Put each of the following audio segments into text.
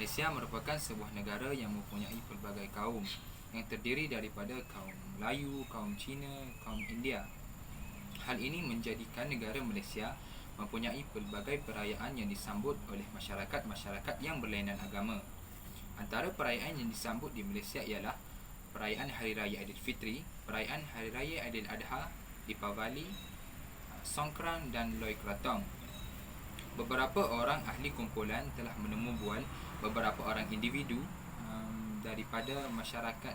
Malaysia merupakan sebuah negara yang mempunyai pelbagai kaum yang terdiri daripada kaum Melayu, kaum Cina, kaum India. Hal ini menjadikan negara Malaysia mempunyai pelbagai perayaan yang disambut oleh masyarakat-masyarakat yang berlainan agama. Antara perayaan yang disambut di Malaysia ialah perayaan Hari Raya Aidilfitri, perayaan Hari Raya Aidiladha, Deepavali, Songkran dan Loi Krathong. Beberapa orang ahli kumpulan telah menemu bual beberapa orang individu daripada masyarakat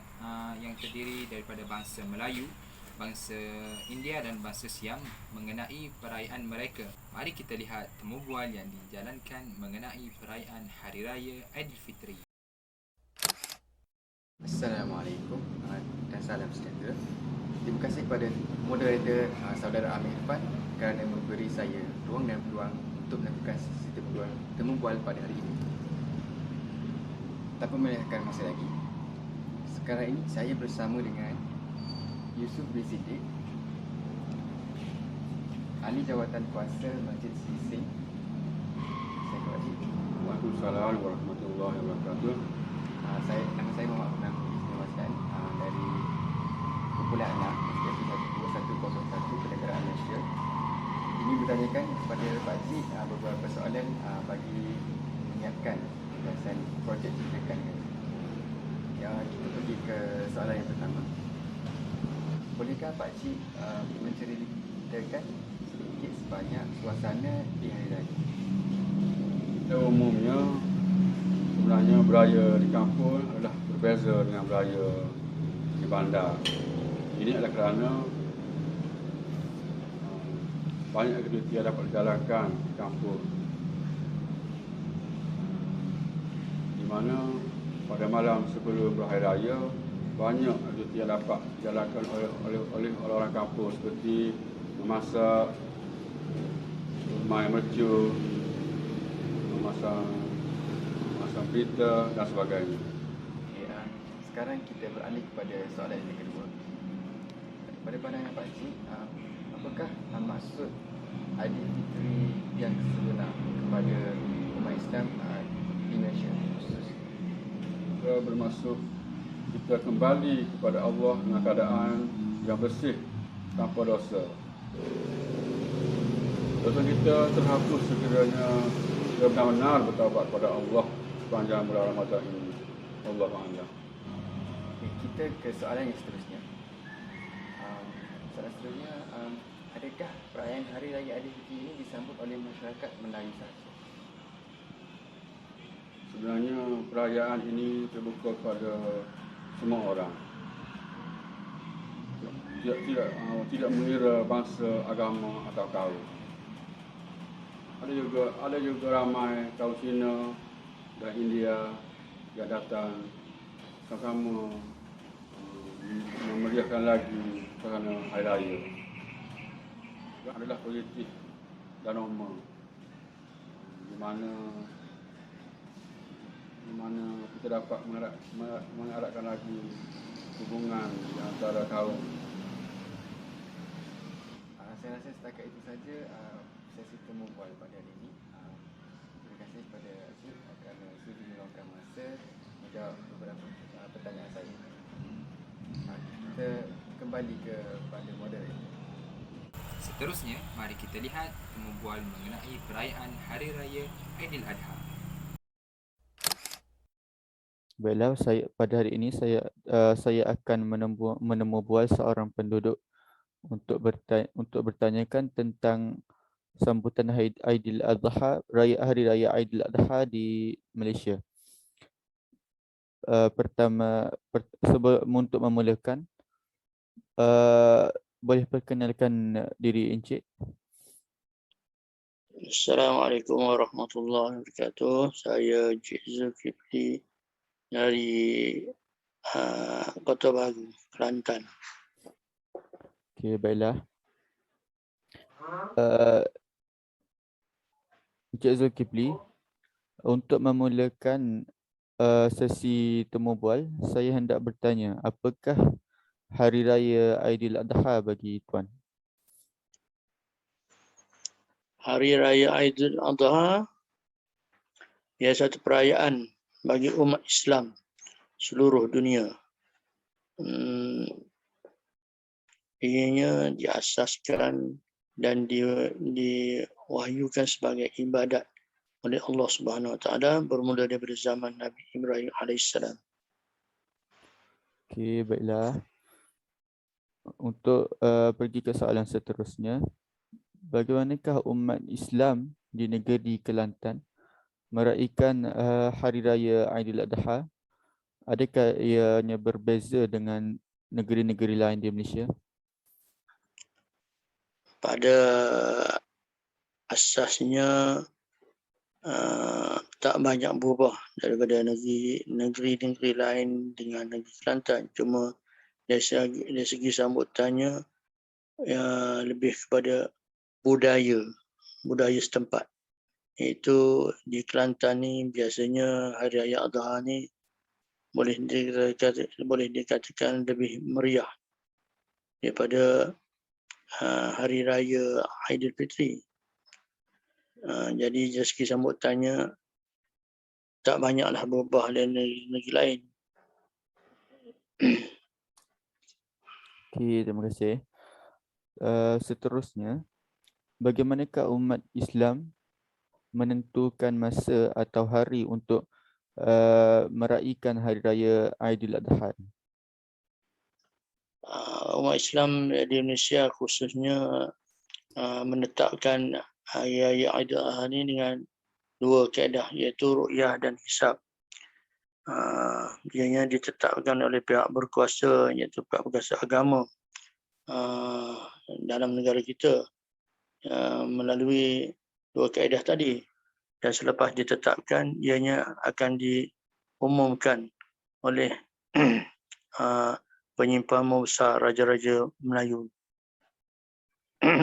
yang terdiri daripada bangsa Melayu, bangsa India dan bangsa Siam mengenai perayaan mereka. Mari kita lihat temu bual yang dijalankan mengenai perayaan Hari Raya Aidilfitri. Assalamualaikum dan salam sejahtera. Terima kasih kepada moderator saudara Amir Irfan kerana memberi saya ruang dan peluang untuk melakukan sesi temu bual pada hari ini. Tanpa melengahkan masa lagi, sekarang ini saya bersama dengan Yusuf bin Siddiq, Ahli Jawatan Kuasa Masjid Sising. Saya Wajib. Waalaikumsalam warahmatullahi wabarakatuh. Nama saya Muhammad Abdul Ismail dari kumpulan anak SKP 12101 Kenegaraan Malaysia. Ini bertanyakan kepada Pak Cik beberapa soalan bagi menyiapkan pembahasan projek ceritakan ini. Ya, kita pergi ke soalan yang pertama. Bolehkah Pak Cik menceritakan sedikit sebanyak suasana di Hari Raya? Pada umumnya, sebenarnya beraya di kampung adalah berbeza dengan beraya di bandar. Ini adalah kerana banyak aktiviti yang dapat dijalankan di kampung, di mana pada malam sebelum berhari raya banyak aktiviti yang dapat dijalankan oleh orang kampung seperti memasak, bermain mercun, memasang berita dan sebagainya. Okay, sekarang kita beralih kepada soalan yang kedua. Pada pandangan Pak Cik, apakah maksud Aidilfitri yang sebenar kepada umat Islam di Malaysia khusus? Kita bermaksud kita kembali kepada Allah dengan keadaan yang bersih tanpa dosa. Dosa kita terhapus sekiranya kita benar-benar bertaubat kepada Allah sepanjang bulan Ramadan ini. Allahu a'lam. Okay, kita ke soalan yang seterusnya. Soalan seterusnya, adakah perayaan Hari Raya Aidilfitri ini disambut oleh masyarakat Melayu sahaja? Sebenarnya perayaan ini terbuka kepada semua orang. Tidak mengira bangsa, agama atau kaum. Ada juga ramai kaum Cina dan India yang datang sama-sama memeriahkan lagi kerana Hari Raya. Juga adalah politik dan norma di mana kita dapat mengeratkan lagi hubungan di antara kaum. Saya rasa setakat itu saja sesi temu bual pada hari ini. Terima kasih kepada Cik kerana sudi meluangkan masa menjawab beberapa pertanyaan saya. Kita kembali kepada moderator. Seterusnya, mari kita lihat temu bual mengenai perayaan Hari Raya Aidiladha. Baiklah, pada hari ini saya akan menemu bual seorang penduduk untuk bertanyakan tentang sambutan Aidiladha, Hari Raya Aidiladha di Malaysia. Pertama, untuk memulakan, boleh perkenalkan diri Encik? Assalamualaikum warahmatullahi wabarakatuh. Saya Encik Zulkifli dari Kota Baru, Kelantan. Okey, baiklah. Encik Zulkifli, untuk memulakan sesi temu bual, saya hendak bertanya, apakah Hari Raya Aidiladha bagi tuan? Hari Raya Aidiladha ia satu perayaan bagi umat Islam seluruh dunia. Ianya diasaskan dan diwahyukan sebagai ibadat oleh Allah Subhanahu Wa Taala bermula daripada zaman Nabi Ibrahim alaihissalam. Okey, baiklah. Untuk pergi ke soalan seterusnya, bagaimanakah umat Islam di negeri Kelantan meraihkan Hari Raya Aidiladha? Adakah ianya berbeza dengan negeri-negeri lain di Malaysia? Pada asasnya tak banyak berubah daripada negeri-negeri lain dengan negeri Kelantan. Cuma dari segi sambutannya lebih kepada budaya setempat. Iaitu di Kelantan ni biasanya Hari Raya Adha ni boleh dikatakan lebih meriah daripada Hari Raya Aidilfitri. Jadi dari segi sambutannya tak banyaklah berubah dari negeri lain. Okey, terima kasih. Seterusnya, bagaimanakah umat Islam menentukan masa atau hari untuk meraihkan Hari Raya Aidiladha? Umat Islam di Indonesia khususnya menetapkan Hari Raya Aidiladha ini dengan dua kaedah, iaitu ru'yah dan hisab. Ianya ditetapkan oleh pihak berkuasa, iaitu pihak berkuasa agama dalam negara kita melalui dua kaedah tadi, dan selepas ditetapkan ianya akan diumumkan oleh penyimpan besar Raja-Raja Melayu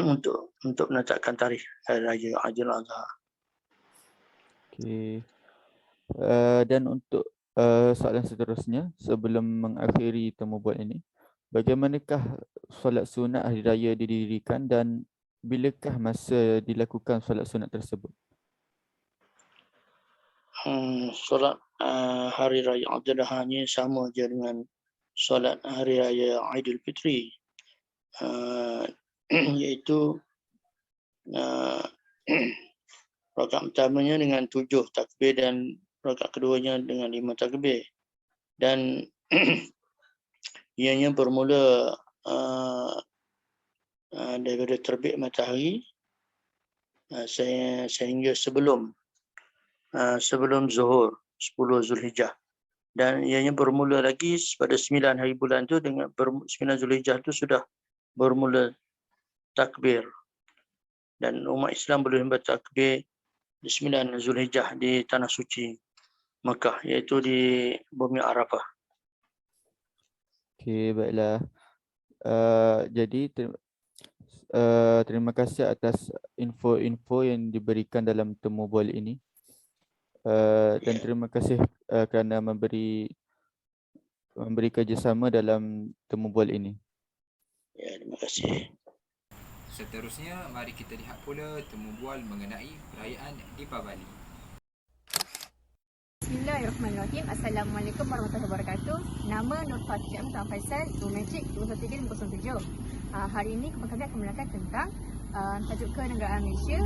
untuk menetapkan tarikh Hari Raya Aidiladha. Okey. Dan untuk soalan seterusnya, sebelum mengakhiri temu bual ini, bagaimanakah solat sunat Hari Raya didirikan dan bilakah masa dilakukan solat sunat tersebut? Solat Hari Raya Aidiladha ni sama je dengan solat Hari Raya Aidilfitri, iaitu rakaat pertamanya dengan 7 takbir dan rakaat keduanya dengan 5 takbir. Dan ianya bermula daripada terbit matahari sehingga sebelum zuhur 10 Zulhijjah, dan ianya bermula lagi pada 9 hari bulan tu dengan 9 Zulhijjah tu sudah bermula takbir, dan umat Islam boleh bertakbir di 9 Zulhijjah di Tanah Suci Mekah, iaitu di bumi Arafah. Okey, baiklah. Jadi terima kasih atas info-info yang diberikan dalam temu bual ini. Dan terima kasih kerana memberi kerjasama dalam temu bual ini. Ya, terima kasih. Seterusnya, mari kita lihat pula temu bual mengenai perayaan Deepavali. Bismillahirrahmanirrahim. Assalamualaikum warahmatullahi wabarakatuh. Nama Nur Fatih Ahmad Faisal, Magic 21307. Hari ini kami akan menerangkan tentang tajuk kenegaraan Malaysia,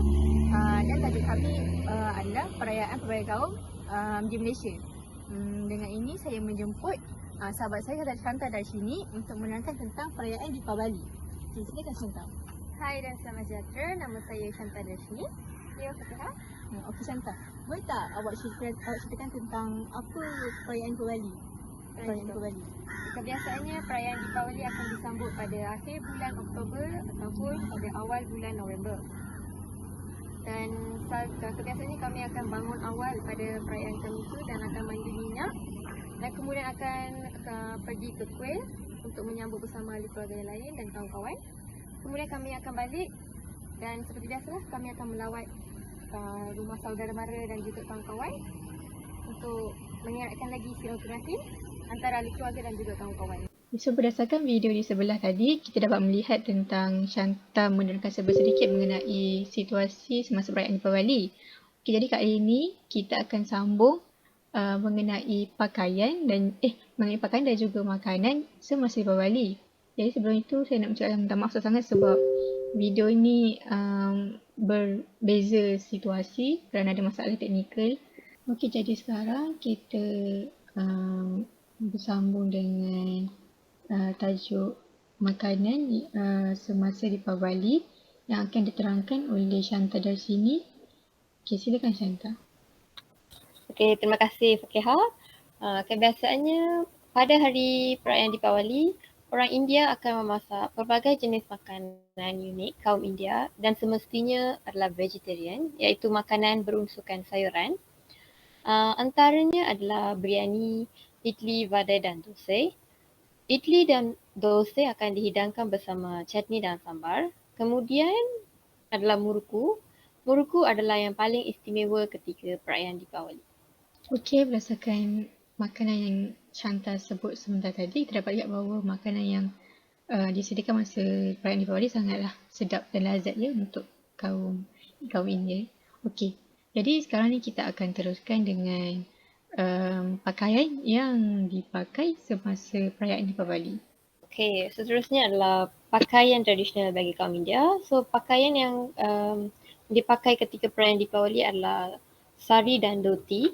dan tajuk kami adalah perayaan pelbagai kaum di Malaysia. Dengan ini saya menjemput sahabat saya Chantal dari sini untuk menerangkan tentang perayaan Deepavali. Silakan Chantal. Hai dan selamat sejahtera. Nama saya Chantal dari sini. Ya, Fatihah. Okey Chantal, boleh tak awak ceritakan tentang apa perayaan Deepavali? Kebiasaannya perayaan Deepavali akan disambut pada akhir bulan Oktober ataupun pada awal bulan November. Dan kebiasaannya kami akan bangun awal pada perayaan kami itu dan akan mandi minyak, dan kemudian akan pergi ke kuil untuk menyambut bersama ahli keluarga yang lain dan kawan-kawan. Kemudian kami akan balik dan seperti biasalah kami akan melawat rumah saudara mara dan juga kawan-kawan untuk mengeratkan lagi silaturahim antara ahli keluarga dan juga kawan-kawan. So, berdasarkan video di sebelah tadi, kita dapat melihat tentang Chantal menerangkan sedikit mengenai situasi semasa perayaan Deepavali. Okay, jadi kali ini kita akan sambung mengenai pakaian dan juga makanan semasa di Bali. Jadi sebelum itu saya nak mengucapkan minta maaf sangat sebab video ini berbeza situasi kerana ada masalah teknikal. Okey, jadi sekarang kita bersambung dengan tajuk makanan semasa di Bali yang akan diterangkan oleh Shanta dari sini. Okey, silakan Shanta. Okey, terima kasih Fakihah. Kebiasaannya pada hari perayaan Deepawali, orang India akan memasak pelbagai jenis makanan unik kaum India dan semestinya adalah vegetarian, iaitu makanan berunsurkan sayuran. Antaranya adalah biryani, idli, vadai dan dosa. Idli dan dosa akan dihidangkan bersama chutney dan sambar. Kemudian adalah muruku. Muruku adalah yang paling istimewa ketika perayaan Deepawali. Okey, berdasarkan makanan yang Shanta sebut sebentar tadi, kita dapat lihat bahawa makanan yang disediakan masa perayaan Deepawali sangatlah sedap dan lazat ya untuk kaum India. Okey, jadi sekarang ni kita akan teruskan dengan pakaian yang dipakai semasa perayaan Deepawali. Okey, seterusnya adalah pakaian tradisional bagi kaum India. So, pakaian yang dipakai ketika perayaan Deepawali adalah sari dan dhoti.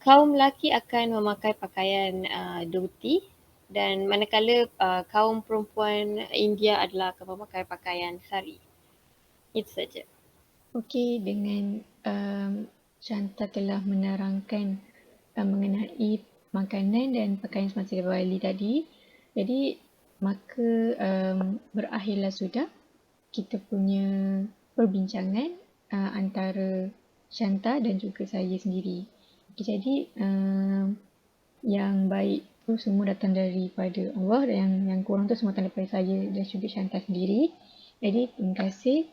Kaum lelaki akan memakai pakaian dhoti dan manakala kaum perempuan India adalah akan memakai pakaian sari. Itu saja. Okey, dengan Shanta telah menerangkan mengenai makanan dan pakaian semasa Deepawali tadi. Jadi maka berakhirlah sudah kita punya perbincangan antara Shanta dan juga saya sendiri. Okay, jadi yang baik tu semua datang daripada Allah dan yang kurang tu semua datang daripada saya dan juga Shanta sendiri. Jadi terima kasih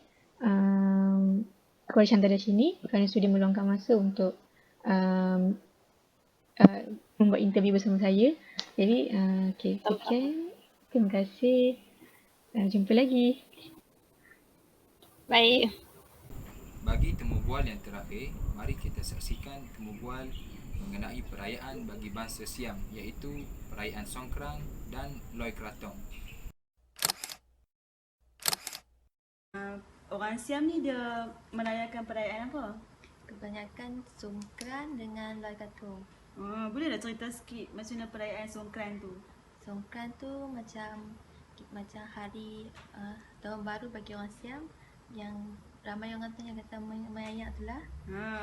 kepada Shanta dari sini kerana sudah meluangkan masa untuk membuat interview bersama saya. Jadi okay, sekian. Terima kasih. Jumpa lagi. Baik. Bagi temu bual yang terakhir, mari kita saksikan temu bual mengenai perayaan bagi bangsa Siam, iaitu perayaan Songkran dan Loi Krathong. Orang Siam ni dia merayakan perayaan apa? Kebanyakan Songkran dengan Loi Krathong. Boleh tak cerita sikit macam mana perayaan Songkran tu? Songkran tu macam hari tahun baru bagi orang Siam yang ramai orang tu yang kata Mayayak tu lah.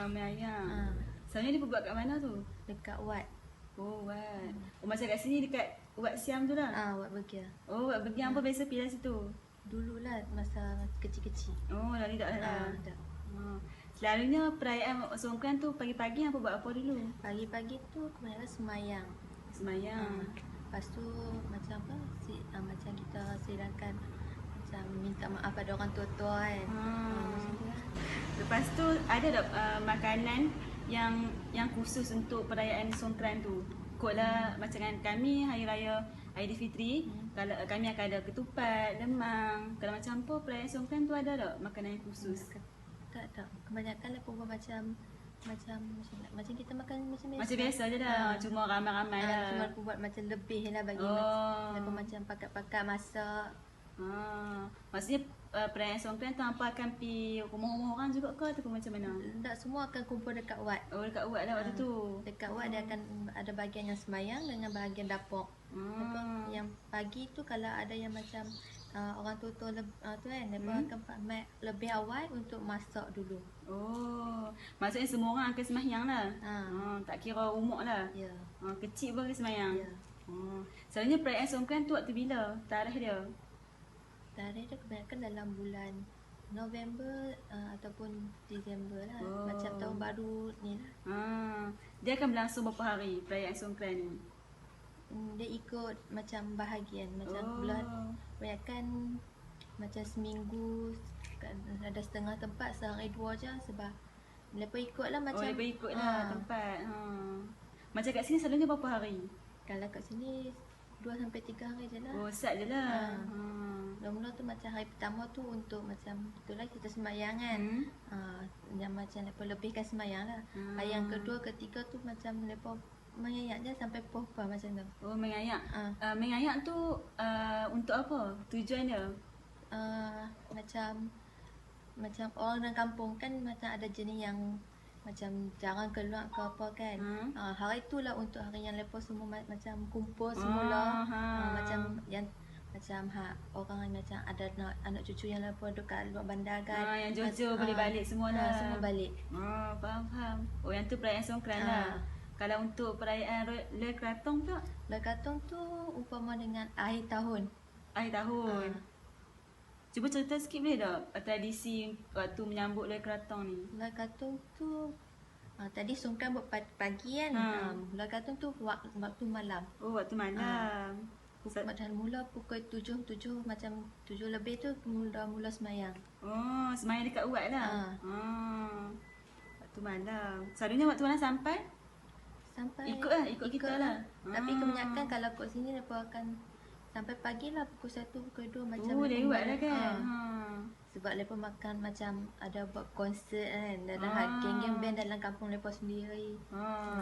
Mayayak. Sebenarnya dia buat kat mana tu? Dekat Wat. Oh, Wat. Macam kat sini dekat Wat Siam tu lah? Wat Bergia. Wat Bergia apa biasa pergi lah situ? Dululah masa kecil-kecil. Dah ni tak lah. Tak. Selalunya perayaan Songkran tu pagi-pagi apa buat apa dulu? Pagi-pagi tu kebanyakan semayang. Semayang. Lepas tu macam apa? Macam kita silakan macam minta maaf pada orang tua-tua kan. Macam tu lah. Lepas tu ada tak makanan yang khusus untuk perayaan Songkran tu? Ikutlah macam kami hari raya Aidilfitri, kalau kami akan ada ketupat, lemang. Kalau macam apa perayaan Songkran tu ada tak makanan yang khusus? Tak. Kebanyakan lah perempuan macam kita makan macam biasa. Macam biasa je dah. Cuma ramai-ramai lah. Cuma aku buat macam lebih lah bagi macam pakat-pakat masak. Maksudnya perayaan Songkran tu hampa akan pergi rumah-rumah orang juga ke ataupun macam mana? Tak, semua akan kumpul dekat Wat. Dekat Wat lah waktu tu. Dekat Wat dia akan ada bahagian yang semayang dengan bahagian dapur. Yang pagi tu kalau ada yang macam orang tua-tua tu kan, mereka akan lebih awal untuk masak dulu. Maksudnya semua orang akan semayang lah. Tak kira umur lah. Ya. Kecil pun akan semayang. Ya. Selalunya perayaan Songkran tu waktu bila? Tarikh dia? Tarikh dia kebanyakan dalam bulan November ataupun Disember lah. Macam tahun baru ni lah. Dia akan berlangsung berapa hari perayaan Songkran ni? Dia ikut macam bahagian. Macam bulan kebanyakan macam seminggu, ada setengah tempat sehari dua je sebab mereka ikutlah macam mereka ikutlah tempat. Macam kat sini selalunya berapa hari? Kalau kat sini 2 sampai 3 hari je lah. Sat je lah. Mula-mula tu macam hari pertama tu untuk macam itulah kita sembahyang kan. Yang macam lepas lebihkan sembahyang lah. Hari yang kedua, ketiga tu macam lepas mengayak je sampai puasa macam tu. Oh, mengayak. Mengayak tu untuk apa? Tujuan dia? Macam orang dalam kampung kan macam ada jenis yang macam jarang keluar ke apa kan. Hari itulah untuk hari yang lepas semua macam kumpul semula. Macam yang macam orang macam ada anak cucu yang lepas dekat luar bandar kan. Yang jauh-jauh boleh balik semua lah. Semua balik. Faham. Oh, yang tu perayaan Songkran lah. Kalau untuk perayaan Le Krathong tu? Le Krathong tu umpama dengan akhir tahun. Akhir tahun. Cuba cerita sikit boleh tak tradisi waktu menyambut Le Krathong ni? Le Krathong tu tadi Songkran buat pagi kan. Le Krathong tu waktu malam. Oh, waktu malam. Macam mula pukul 7 macam 7 lebih tu mula sembahyang. Oh, sembahyang dekat Uat lah. Waktu malam. Selalunya waktu malam sampai ikut kita lah. Tapi kebanyakan kalau kat sini mereka akan sampai pagi lah pukul 1, pukul 2 macam. Oh, lewat lah kan. Sebab mereka makan macam ada buat konsert kan. Dalam geng-geng band dalam kampung mereka sendiri.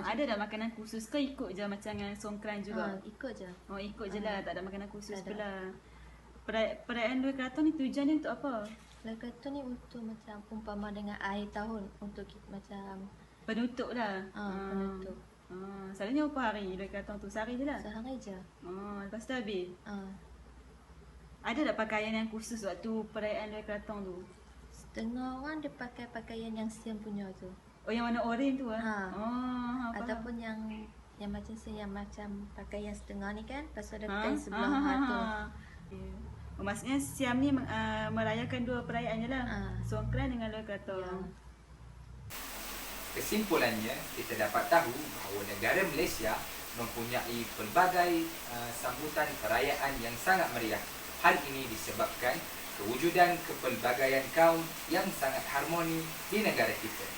Ada tak makanan khusus ke ikut je macam yang Songkran juga? Ikut je. Oh, ikut je lah. Tak ada makanan khusus pula. Perayaan Le Krathong ni tujuan dia untuk apa? Le Krathong ni untuk macam umpama dengan akhir tahun. Untuk macam penutup lah. Penutup. Selalunya berapa hari Le Krathong tu? Sehari je lah? Sehari je. Lepas tu habis? Ada tak pakaian yang khusus waktu perayaan Le Krathong tu? Setengah orang dia pakai pakaian yang Siam punya tu. Oh, yang warna oranye tu ataupun yang macam yang macam pakai yang setengah ni kan. Lepas ada kain sebelah tu. Oh, maksudnya Siam ni merayakan dua perayaan je lah. Songkran dengan Le Krathong. Kesimpulannya, kita dapat tahu bahawa negara Malaysia mempunyai pelbagai sambutan perayaan yang sangat meriah. Hal ini disebabkan kewujudan kepelbagaian kaum yang sangat harmoni di negara kita.